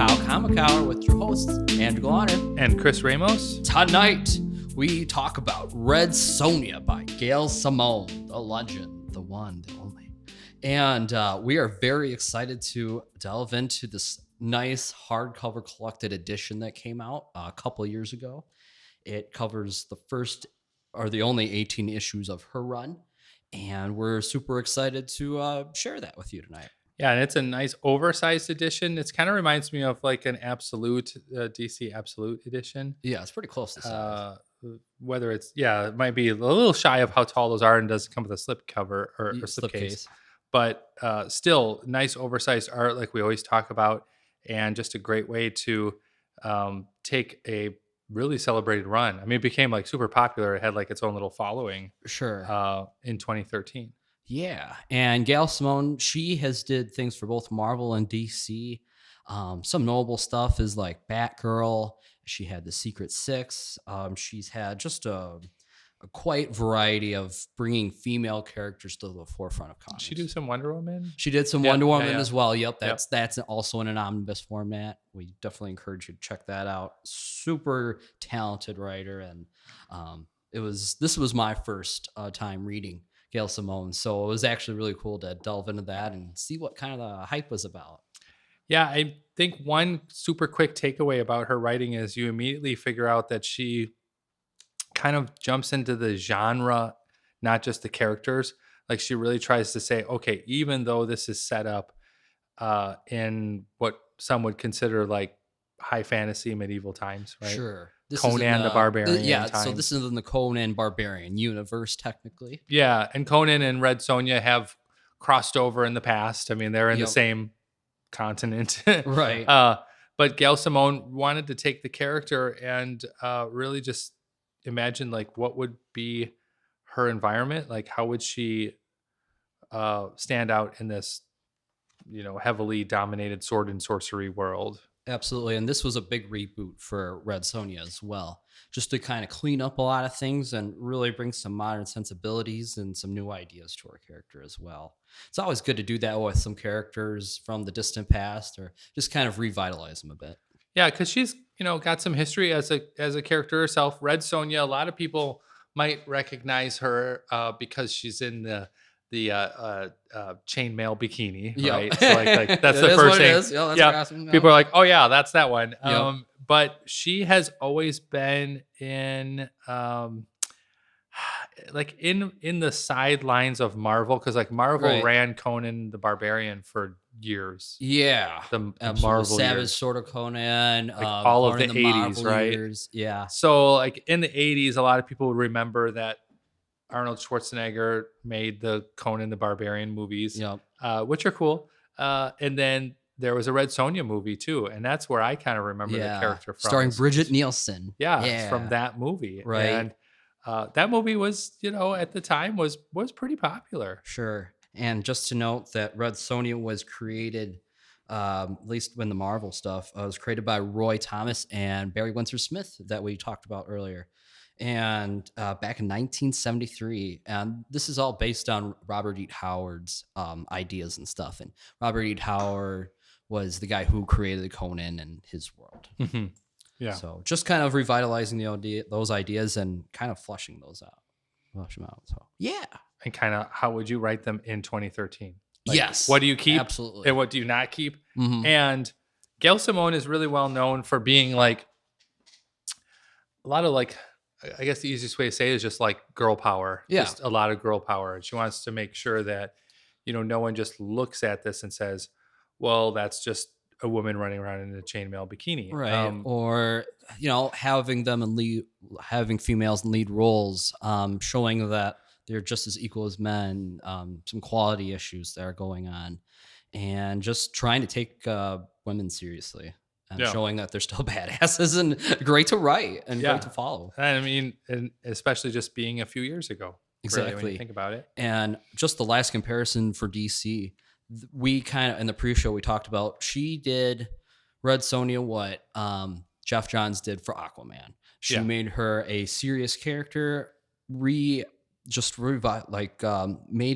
Cow Comic Hour with your hosts, Andrew Glonner and Chris Ramos. Tonight, we talk about Red Sonja by Gail Simone, the legend, the one, the only. And we are very excited to delve into this nice hardcover collected edition that came out a couple years ago. It covers the first or the only 18 issues of her run. And we're super excited to share that with you tonight. Yeah, and it's a nice oversized edition. It kind of reminds me of like an Absolute, DC Absolute edition. Yeah, it's pretty close to size. Whether it's, it might be a little shy of how tall those are and doesn't come with a slip cover or slipcase. But still, nice oversized art like we always talk about. And just a great way to take a really celebrated run. I mean, it became like super popular. It had like its own little following. Sure. In 2013. Yeah, and Gail Simone, she has did things for both Marvel and DC. Some notable stuff is like Batgirl. She had the Secret Six. She's had just a quite variety of bringing female characters to the forefront of comics. She do some Wonder Woman? She did some Wonder Woman as well. Yep, that's also in an omnibus format. We definitely encourage you to check that out. Super talented writer, and this was my first time reading Gail Simone, so it was actually really cool to delve into that and see what kind of the hype was about. Yeah, I think one super quick takeaway about her writing is you immediately figure out that she kind of jumps into the genre, not just the characters. Like she really tries to say, okay, even though this is set up in what some would consider like high fantasy medieval times, right? Sure. This Conan the Barbarian. So this is in the Conan Barbarian universe, technically. Yeah, and Conan and Red Sonja have crossed over in the past. I mean, they're in the same continent. Right. But Gail Simone wanted to take the character and really just imagine like what would be her environment, like how would she stand out in this, heavily dominated sword and sorcery world. Absolutely. And this was a big reboot for Red Sonja as well, just to kind of clean up a lot of things and really bring some modern sensibilities and some new ideas to our character as well. It's always good to do that with some characters from the distant past or just kind of revitalize them a bit. Yeah, because she's, got some history as a character herself. Red Sonja, a lot of people might recognize her because she's in the chainmail bikini, right? So like that's the first thing. Awesome. People are like, oh yeah, that's that one. Yep. But she has always been in like in the sidelines of Marvel, because like Marvel ran Conan the Barbarian for years. Yeah, the Marvel Savage years. Sword of Conan, like all of the 80s, right? Years. Yeah. So like in the 80s, a lot of people would remember that Arnold Schwarzenegger made the Conan the Barbarian movies, which are cool. And then there was a Red Sonja movie too, and that's where I kind of remember the character from. Starring Bridget Nielsen. Yeah, it's from that movie. Right. And that movie was, at the time was pretty popular. Sure. And just to note that Red Sonja was created, at least when the Marvel stuff, was created by Roy Thomas and Barry Windsor Smith that we talked about earlier. And back in 1973, and this is all based on Robert E. Howard's ideas and stuff. And Robert E. Howard was the guy who created Conan and his world. Mm-hmm. Yeah. So just kind of revitalizing those ideas and kind of flushing them out. So yeah. And kind of how would you write them in 2013? Like, yes. What do you keep? Absolutely. And what do you not keep? Mm-hmm. And Gail Simone is really well known for being like a lot of like, I guess the easiest way to say it is just like girl power. Yeah. Just a lot of girl power. And she wants to make sure that, no one just looks at this and says, well, that's just a woman running around in a chainmail bikini. Right. Or, having females in lead roles, showing that they're just as equal as men, some quality issues that are going on, and just trying to take women seriously. And showing that they're still badasses and great to write and great to follow. I mean, and especially just being a few years ago. Exactly. Really, when you think about it. And just the last comparison for DC, we kind of, in the pre-show, we talked about, she did Red Sonja what Jeff Johns did for Aquaman. She made her a serious character, made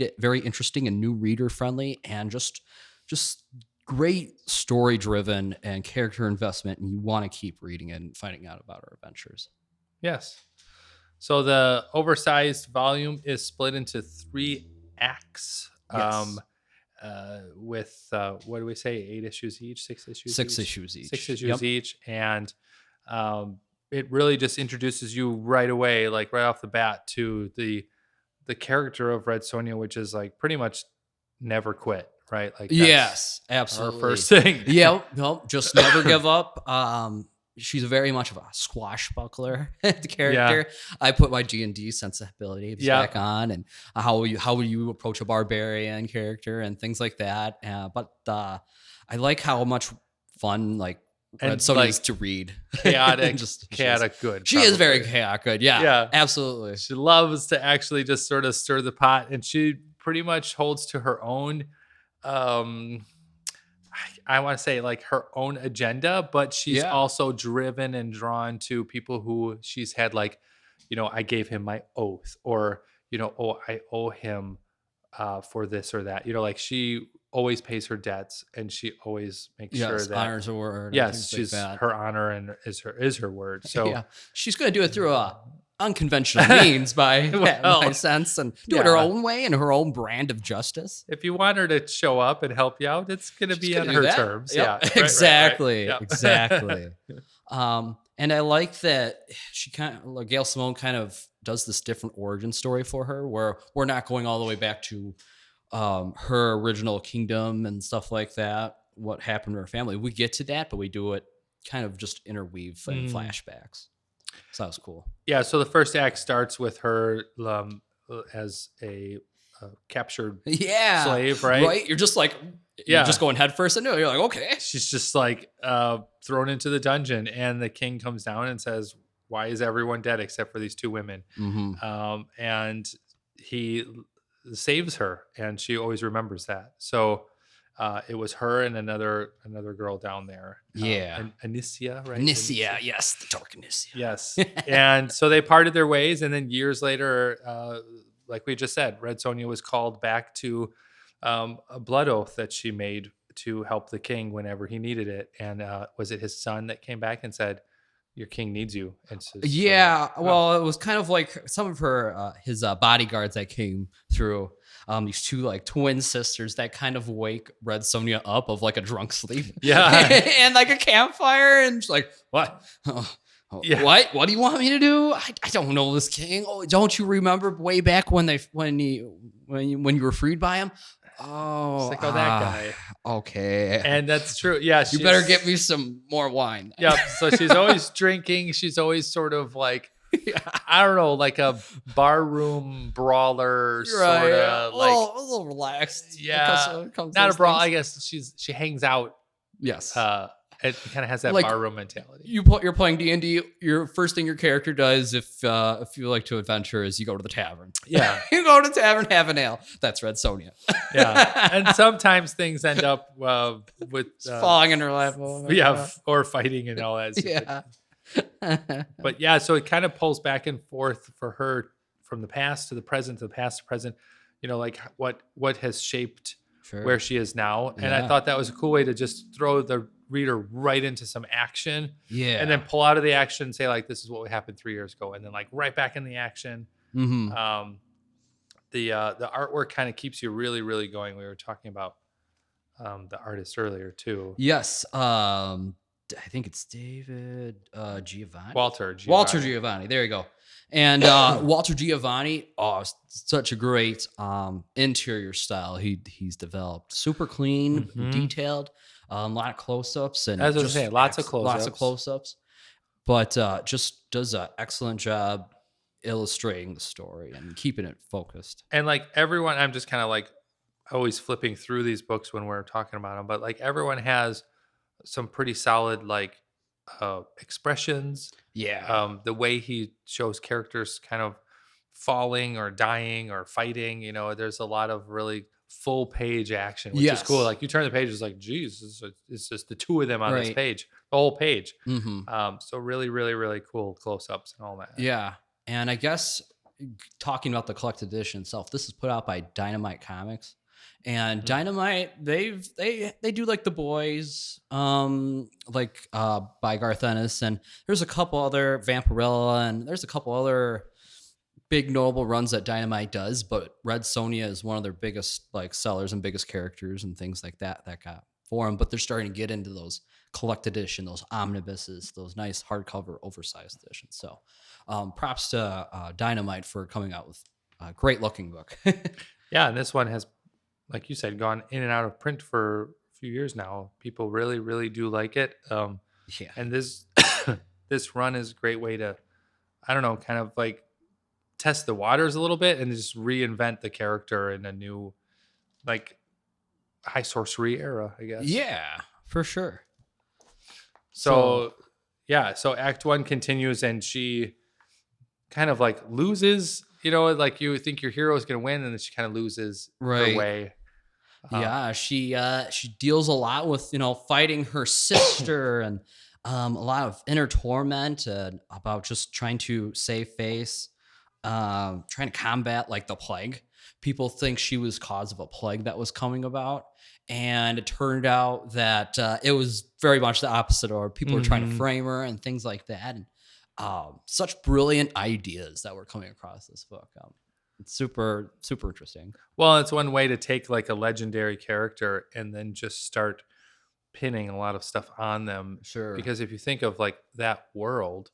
it very interesting and new reader friendly, and just great story driven and character investment, and you want to keep reading it and finding out about our adventures. Yes. So the oversized volume is split into 3 acts. Yes. With what do we say, 8 issues each, 6 issues 6 each? issues each. 6 issues each, and it really just introduces you right away, like right off the bat, to the character of Red Sonja, which is like pretty much never quit, right? Like that's Yes, our absolutely. first thing. Yeah, no, just never give up. She's very much of a swashbuckler character. I put my D&D sensibilities back on, and how will you approach a barbarian character and things like that. But I like how much fun like Red Sonja is to read. Chaotic, good. She is very chaotic good. Yeah, absolutely. She loves to actually just sort of stir the pot, and she pretty much holds to her own I want to say like her own agenda, but she's also driven and drawn to people who she's had like, I gave him my oath, or, I owe him for this or that. Like she always pays her debts, and she always makes sure that honors her word. Yes, she's her honor and is her word. So she's going to do it through unconventional means by my sense, and do it her own way and her own brand of justice. If you want her to show up and help you out, it's going to be on her terms. Yep. Yeah, exactly. Right. Yep. Exactly. And I like that she Gail Simone kind of does this different origin story for her, where we're not going all the way back to her original kingdom and stuff like that, what happened to her family. We get to that, but we do it kind of just interweave in flashbacks. So that was cool. Yeah, so the first act starts with her as a captured slave, right? Right. You're just like, you're just going head first into it. You're like, okay. She's just like thrown into the dungeon, and the king comes down and says, "Why is everyone dead except for these 2 women?" Mm-hmm. And he saves her, and she always remembers that. So it was her and another girl down there. Anicia, right? Anicia, yes, the dark Anicia. Yes. And so they parted their ways, and then years later, like we just said, Red Sonja was called back to a blood oath that she made to help the king whenever he needed it. And was it his son that came back and said, "Your king needs you"? And so, well, it was kind of like some of her his bodyguards that came through. These 2 like twin sisters that kind of wake Red Sonja up of like a drunk sleep. And like a campfire, and she's like, "What? What do you want me to do? I don't know this king. Oh, don't you remember way back when you were freed by him?" Oh, it's like, that guy. Okay. And that's true. Yeah. You better get me some more wine. Yeah. So she's always drinking. She's always sort of like, I don't know, like a barroom brawler, sort of like a little relaxed. Yeah. Not a brawl. I guess she hangs out. Yes. It kind of has that barroom mentality. You're playing D&D. Your first thing your character does, if you like to adventure, is you go to the tavern. Yeah, you go to the tavern, have an ale. That's Red Sonja. Yeah, and sometimes things end up with falling in her lap. Or fighting and all that. Yeah. But yeah, so it kind of pulls back and forth for her from the past to the present, to the past to present. Like what has shaped where she is now. And I thought that was a cool way to just throw the reader right into some action, and then pull out of the action and say like, this is what happened 3 years ago, and then like right back in the action. Mm-hmm. The artwork kind of keeps you really, really going. We were talking about the artist earlier too. Yes. I think it's David Giovanni. Walter Giovani. There you go. And Walter Giovani, such a great interior style he's developed. Super clean, detailed. A lot of close-ups, and as I was saying, lots of close-ups. But just does an excellent job illustrating the story and keeping it focused. And like everyone, I'm just kind of like always flipping through these books when we're talking about them, but like everyone has some pretty solid like expressions. The way he shows characters kind of falling or dying or fighting, there's a lot of really full page action, which is cool. Like you turn the page, it's like, geez, it's just the 2 of them on this page, the whole page. So really, really, really cool close-ups and all that. Yeah. And I guess talking about the collected edition itself, this is put out by Dynamite Comics. And Dynamite, they do like The Boys, by Garth Ennis, and there's a couple other Vampirella, and there's a couple other big notable runs that Dynamite does, but Red Sonja is one of their biggest like sellers and biggest characters and things like that got for them. But they're starting to get into those collected edition, those omnibuses, those nice hardcover oversized editions. So props to Dynamite for coming out with a great looking book. Yeah, and this one has, like you said, gone in and out of print for a few years now. People really, really do like it. Yeah. And this this run is a great way to, I don't know, kind of like test the waters a little bit and just reinvent the character in a new, like, high sorcery era, I guess. Yeah, for sure. So Act 1 continues, and she kind of like loses, like you think your hero is going to win, and then she kind of loses her way. Yeah, she deals a lot with, fighting her sister and a lot of inner torment about just trying to save face, trying to combat like the plague. People think she was cause of a plague that was coming about. And it turned out that it was very much the opposite, or people were trying to frame her and things like that. And such brilliant ideas that were coming across this book. It's super, super interesting. Well, it's one way to take like a legendary character and then just start pinning a lot of stuff on them. Sure. Because if you think of like that world,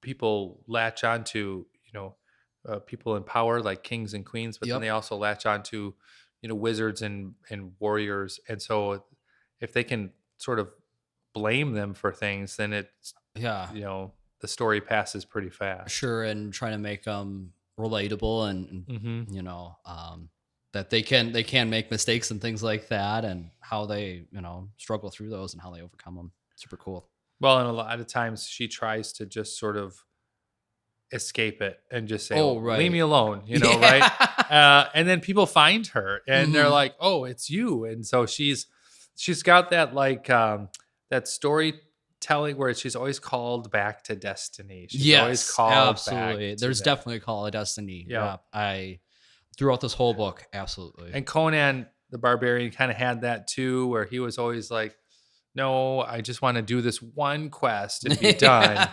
people latch onto, people in power like kings and queens, but then they also latch onto, wizards and warriors. And so if they can sort of blame them for things, then it's, the story passes pretty fast. Sure. And trying to make them relatable and that they can make mistakes and things like that, and how they, struggle through those and how they overcome them. Super cool. Well, and a lot of times she tries to just sort of escape it and just say, leave me alone, right? And then people find her and they're like, oh, it's you. And so she's got that like that storytelling where she's always called back to destiny. She's always called absolutely. Back There's to definitely a call to destiny. Yeah. I throughout this whole book, absolutely. And Conan the Barbarian kind of had that too, where he was always like, no, I just want to do this one quest and be done.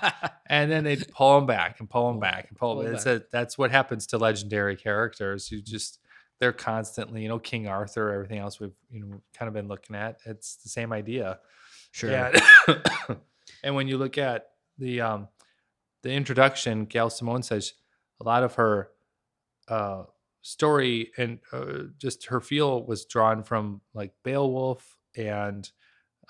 And then they'd pull him back and pull him back and pull him back. That's what happens to legendary characters. They're constantly, King Arthur, everything else we've, kind of been looking at. It's the same idea. Sure. And, and when you look at the introduction, Gail Simone says a lot of her story and just her feel was drawn from like Beowulf and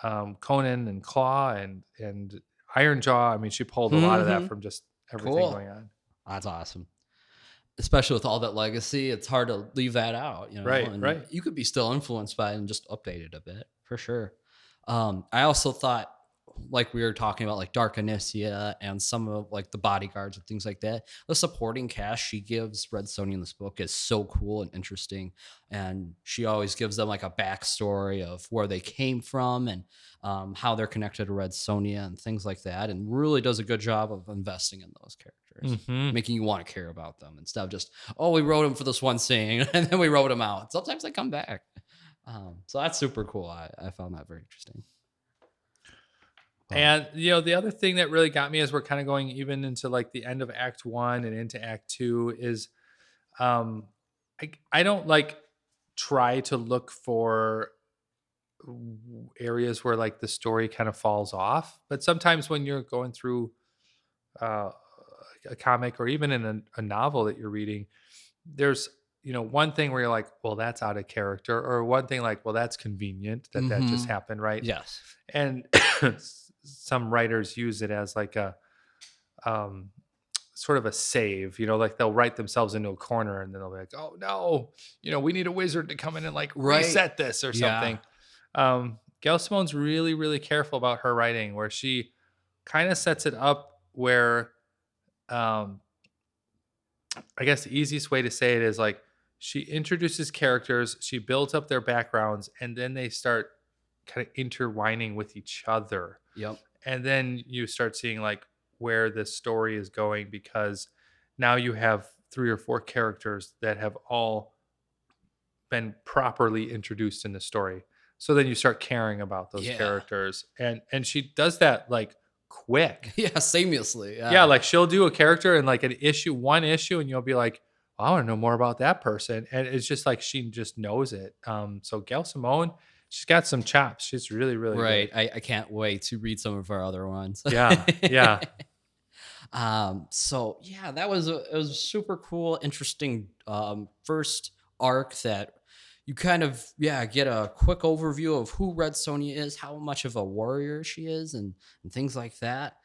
Conan and Claw and Iron Jaw. I mean, she pulled a lot of that from just everything going on. That's awesome. Especially with all that legacy, it's hard to leave that out, Right, and right. You could be still influenced by it and just update it a bit, for sure. I also thought, like we were talking about, like Dark Anicia and some of like the bodyguards and things like that, the supporting cast she gives Red Sonja in this book is so cool and interesting. And she always gives them like a backstory of where they came from and how they're connected to Red Sonja and things like that. And really does a good job of investing in those characters, making you want to care about them instead of just, we wrote them for this one scene and then we wrote them out. Sometimes they come back. So that's super cool. I found that very interesting. And, the other thing that really got me as we're kind of going even into like the end of Act 1 and into Act 2 is I don't like try to look for areas where like the story kind of falls off. But sometimes when you're going through a comic or even in a novel that you're reading, there's, one thing where you're like, well, that's out of character, or one thing like, well, that's convenient that just happened, right? Yes. And some writers use it as like a sort of a save, like they'll write themselves into a corner and then they'll be like, oh no, we need a wizard to come in and like reset this or something. Gail Simone's really, really careful about her writing, where she kind of sets it up where I guess the easiest way to say it is like she introduces characters, she builds up their backgrounds, and then they start kind of intertwining with each other. Yep. And then you start seeing like where this story is going, because now you have 3 or 4 characters that have all been properly introduced in the story. So then you start caring about those Yeah. characters, and she does that like quick. Yeah, seamlessly. Yeah, like she'll do a character in like one issue, and you'll be like, I want to know more about that person. And it's just like she just knows it. So Gail Simone, she's got some chops. She's really, really Right. good. I can't wait to read some of our other ones. Yeah, yeah. So yeah, it was a super cool, interesting first arc that you kind of get a quick overview of who Red Sonja is, how much of a warrior she is, and things like that.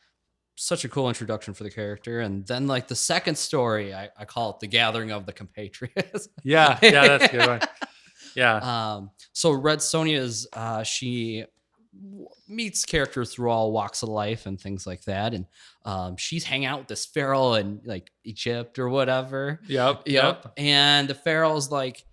Such a cool introduction for the character. And then like the second story, I call it the Gathering of the Compatriots. Yeah, that's a good one. Yeah. So Red Sonja is she meets characters through all walks of life and things like that, and she's hanging out with this pharaoh in like Egypt or whatever. Yep. And the pharaoh's like,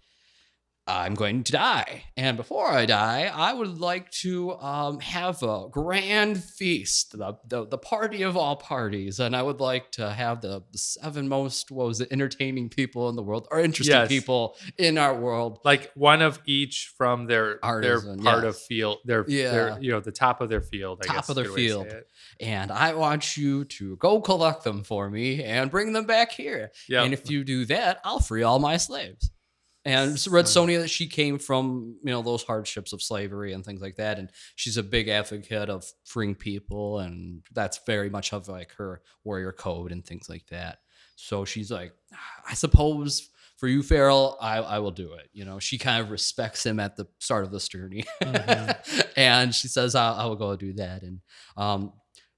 I'm going to die, and before I die, I would like to have a grand feast, the party of all parties, and I would like to have the seven most entertaining people in the world, or interesting people in our world, like one of each from their Artisan, part of field, their the top of their field, I guess. Top of their field, and I want you to go collect them for me and bring them back here. And if you do that, I'll free all my slaves. And Red Sonja, that she came from, those hardships of slavery and things like that. And she's a big advocate of freeing people. And that's very much of like her warrior code and things like that. So she's like, I suppose for you, Farrell, I will do it. She kind of respects him at the start of this journey. Mm-hmm. And she says, I will go do that. And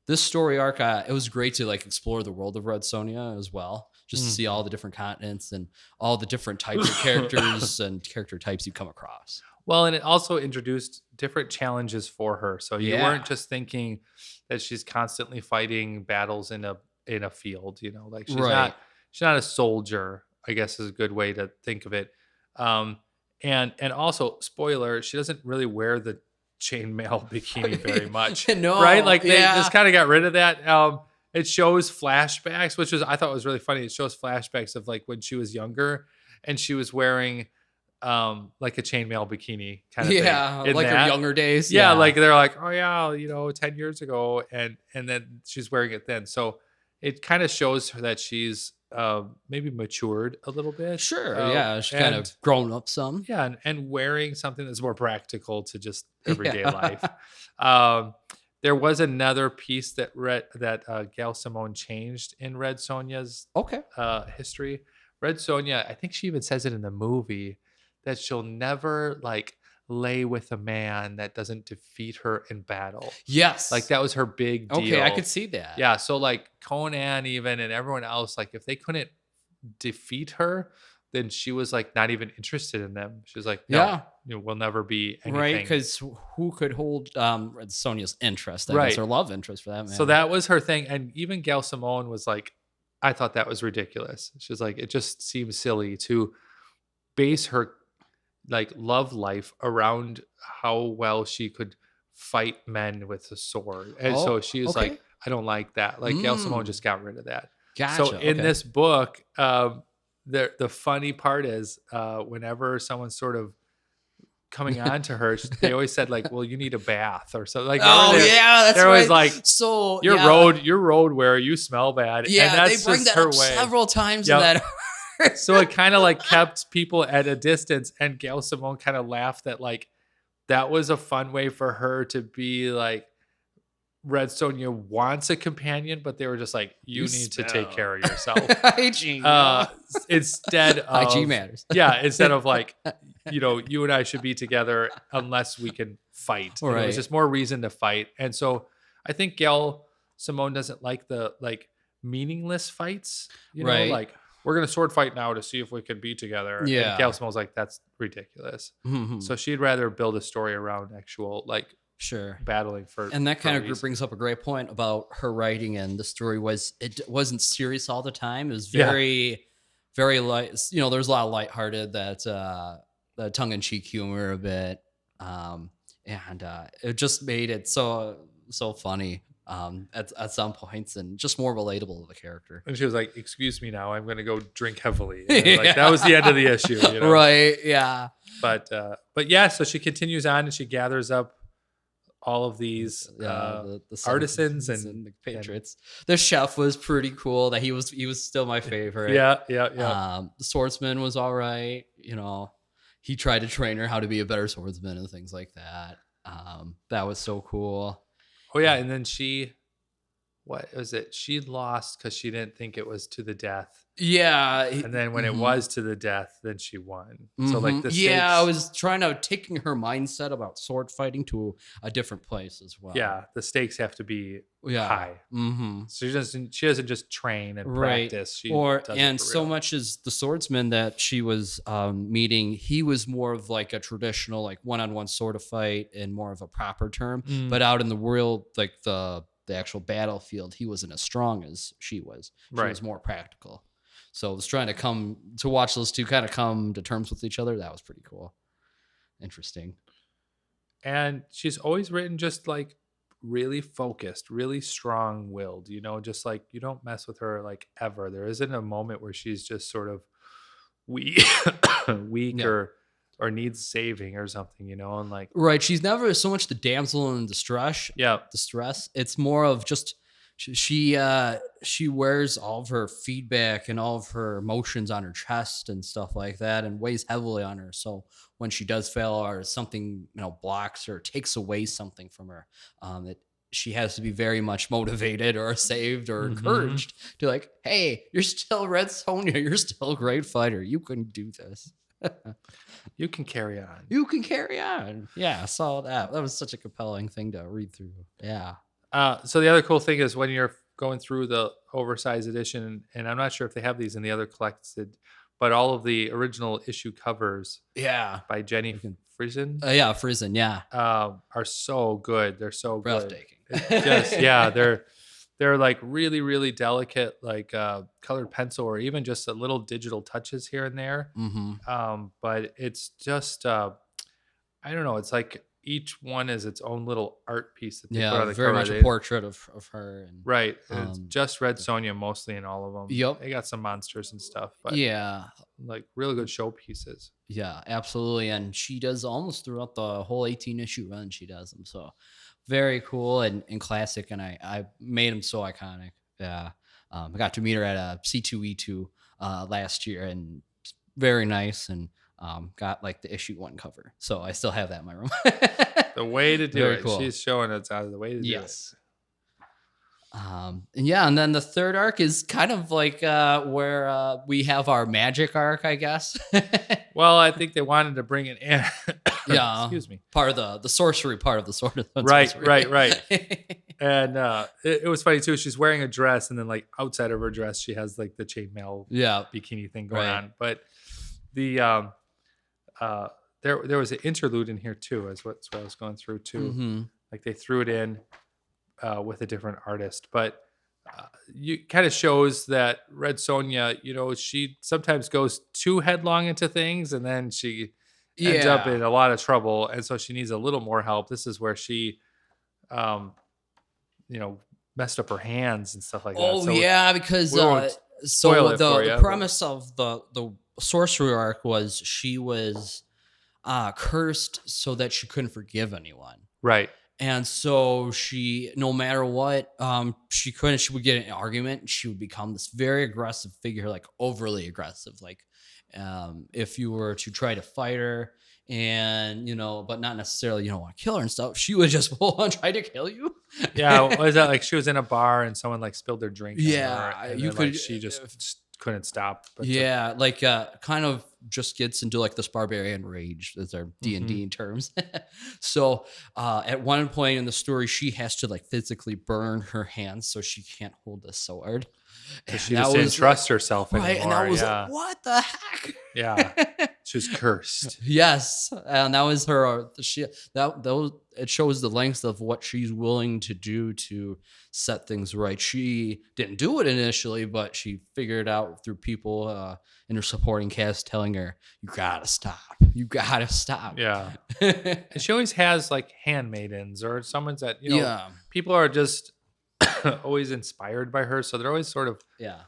this story arc, it was great to like explore the world of Red Sonja as well. Just to see all the different continents and all the different types of characters and character types you come across. Well, and it also introduced different challenges for her. So you weren't just thinking that she's constantly fighting battles in a field, like she's not a soldier, I guess is a good way to think of it. And also, spoiler, she doesn't really wear the chainmail bikini very much. No, right? Like they just kind of got rid of that. It shows flashbacks, I thought was really funny. It shows flashbacks of like when she was younger and she was wearing like a chainmail bikini kind of thing. Yeah, like her younger days. Yeah, like they're like, oh yeah, 10 years ago. And then she's wearing it then. So it kind of shows her that she's maybe matured a little bit. Sure, she's kind of grown up some. Yeah, and wearing something that's more practical to just everyday life. There was another piece that Gail Simone changed in Red Sonja's history. Red Sonja, I think she even says it in the movie, that she'll never like lay with a man that doesn't defeat her in battle. Yes. Like that was her big deal. Okay, I could see that. Yeah, so like Conan even and everyone else, like if they couldn't defeat her, then she was like not even interested in them. She was like, no, we'll never be anything. Right, because who could hold Red Sonja's interest? That is her love interest for that man. So that was her thing. And even Gail Simone was like, I thought that was ridiculous. She's like, it just seems silly to base her like love life around how well she could fight men with a sword. And so she was like, I don't like that. Like Gail Simone just got rid of that. Gotcha. So in this book, the funny part is whenever someone's sort of coming on to her, they always said like, well, you need a bath or something. Like, that's they're always like, so your road wear, you smell bad. Yeah, and that's they bring just that her up way. several times in that. So it kind of like kept people at a distance, and Gail Simone kind of laughed that like that was a fun way for her to be like, Red Sonja wants a companion, but they were just like, you need to take care of yourself. Hygiene. Instead of hygiene matters. Instead of like, you and I should be together unless we can fight. Right. It was just more reason to fight. And so I think Gail Simone doesn't like the like meaningless fights. Like we're gonna sword fight now to see if we can be together. Yeah. And Gail Simone's like, that's ridiculous. Mm-hmm. So she'd rather build a story around actual like battling for. And that kind of brings up a great point about her writing, and the story it wasn't serious all the time. It was very very light. There's a lot of lighthearted, that tongue-in-cheek humor a bit, and it just made it so funny. at some points, and just more relatable to the character. And she was like, "Excuse me, now I'm going to go drink heavily." Like that was the end of the issue, Right? Yeah. But yeah, so she continues on and she gathers up all of these The artisans citizens and the patriots. The chef was pretty cool. That he was still my favorite. Yeah. The swordsman was all right. He tried to train her how to be a better swordsman and things like that. That was so cool. Oh yeah, and then what was it? She lost because she didn't think it was to the death. Yeah. And then when it was to the death, then she won. So like the stakes, I was taking her mindset about sword fighting to a different place as well. Yeah, the stakes have to be high. Mm-hmm. So she doesn't just train and practice. She and so much as the swordsman that she was meeting, he was more of like a traditional like one-on-one sort of fight and more of a proper term. But out in the world, like the actual battlefield, he wasn't as strong as she was. She was more practical. So I was trying to watch those two kind of come to terms with each other. That was pretty cool. Interesting. And she's always written just like really focused, really strong-willed, just like you don't mess with her like ever. There isn't a moment where she's just sort of weak or needs saving or something, and like right. She's never so much the damsel in distress. Yeah. Distress. It's more of just she wears all of her feedback and all of her emotions on her chest and stuff like that, and weighs heavily on her. So when she does fail or something, blocks or takes away something from her, that she has to be very much motivated or saved or encouraged to like, hey, you're still Red Sonja. You're still a great fighter. You can do this. You can carry on. You can carry on. Yeah, I saw that. That was such a compelling thing to read through. Yeah. So the other cool thing is when you're going through the oversized edition, and I'm not sure if they have these in the other collected, but all of the original issue covers, by Jenny Frison, Frison, are so good. They're so breathtaking. Good. They're like really, really delicate, like colored pencil or even just a little digital touches here and there. But it's just, I don't know. It's like each one is its own little art piece that they put on the very cover. much a portrait of her. And, right. It's just Red Sonja mostly in all of them. Yep. They got some monsters and stuff, but like really good showpieces. Yeah, absolutely. And she does almost throughout the whole 18 issue run. She does them. So very cool and classic. And I made them so iconic. Yeah. I got to meet her at a C2E2 last year, and very nice. And got like the issue 1 cover. So I still have that in my room. The way to do Very it. cool. She's showing us out of the way to do it. And then the third arc is kind of like where we have our magic arc, I guess. Well, I think they wanted to bring it in. Excuse me. Part of the sorcery part of the sword of the right. And it was funny too. She's wearing a dress, and then like outside of her dress, she has like the chainmail bikini thing going on. But the there was an interlude in here too, as what I was going through too. Like they threw it in with a different artist, but you kind of shows that Red Sonja, she sometimes goes too headlong into things, and then she ends up in a lot of trouble, and so she needs a little more help. This is where she, messed up her hands and stuff like that. Oh, so because the premise of the sorcery arc was she was cursed so that she couldn't forgive anyone. Right. And so she, no matter what, she would get in an argument, and she would become this very aggressive figure, like overly aggressive. Like, if you were to try to fight her and, but not necessarily, you don't want to kill her and stuff, she would just full on try to kill you. Yeah. Was that like she was in a bar and someone like spilled their drink? Yeah. On her, and then, she just couldn't stop. But kind of just gets into like this barbarian rage, as our D&D terms. So at one point in the story, she has to like physically burn her hands so she can't hold the sword. She just didn't trust herself anymore. And I was like, what the heck? Yeah. She was cursed. Yes. And that was her. It shows the lengths of what she's willing to do to set things right. She didn't do it initially, but she figured out through people in her supporting cast telling her, you gotta stop. You gotta stop. Yeah. And she always has like handmaidens or someone's that, people are just always inspired by her. So they're always sort of Yeah.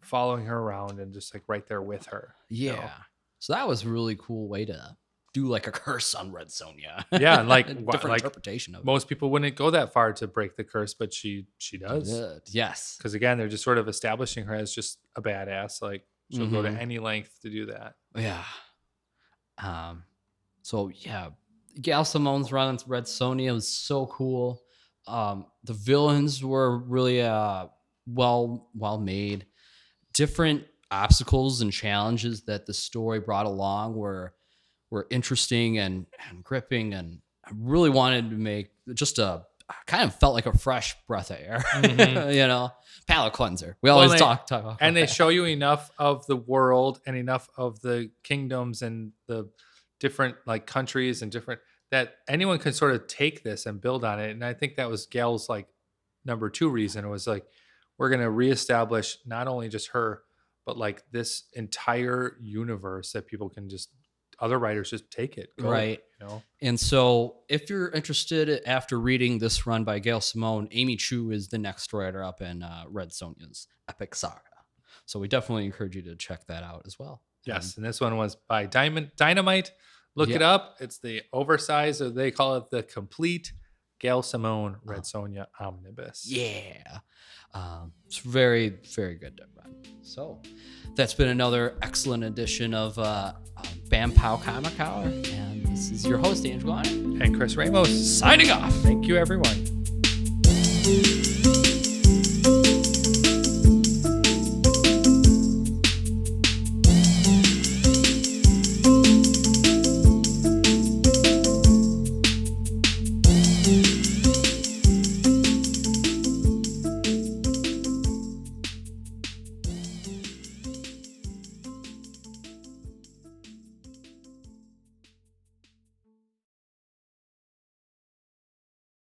following her around and just like right there with her. you know? Yeah. So that was a really cool way to do like a curse on Red Sonja. Yeah, and like different like interpretation of most people wouldn't go that far to break the curse, but she it. does. Good. Yes. Because again, they're just sort of establishing her as just a badass. Like she'll go to Mhm. any length to do that. Yeah. So yeah, Gail Simone's run on Red Sonja was so cool. The villains were really well made. Different obstacles and challenges that the story brought along were interesting and gripping, and I really wanted to make just kind of felt like a fresh breath of air. Mhm. Palate cleanser. We always they- talk about And they that. show you enough of the world and enough of the kingdoms and the different like countries and different that anyone can sort of take this and build on it. And I think that was Gail's like number 2 reason. It was like, we're going to reestablish not only just her, but like this entire universe that people can just, other writers just take it. Go, Right. And so, if you're interested after reading this run by Gail Simone, Amy Chu is the next writer up in Red Sonja's epic saga. So we definitely encourage you to check that out as well. Yes. And this one was by Dynamite. Look it up. It's the oversized, or they call it the complete Gail Simone Red Sonja omnibus. Yeah. It's very, very good to run. So that's been another excellent edition of Bam Pow Comic Hour. And this is your host, Adriano Lucas, And Chris Ramos. signing off. Thank you, everyone.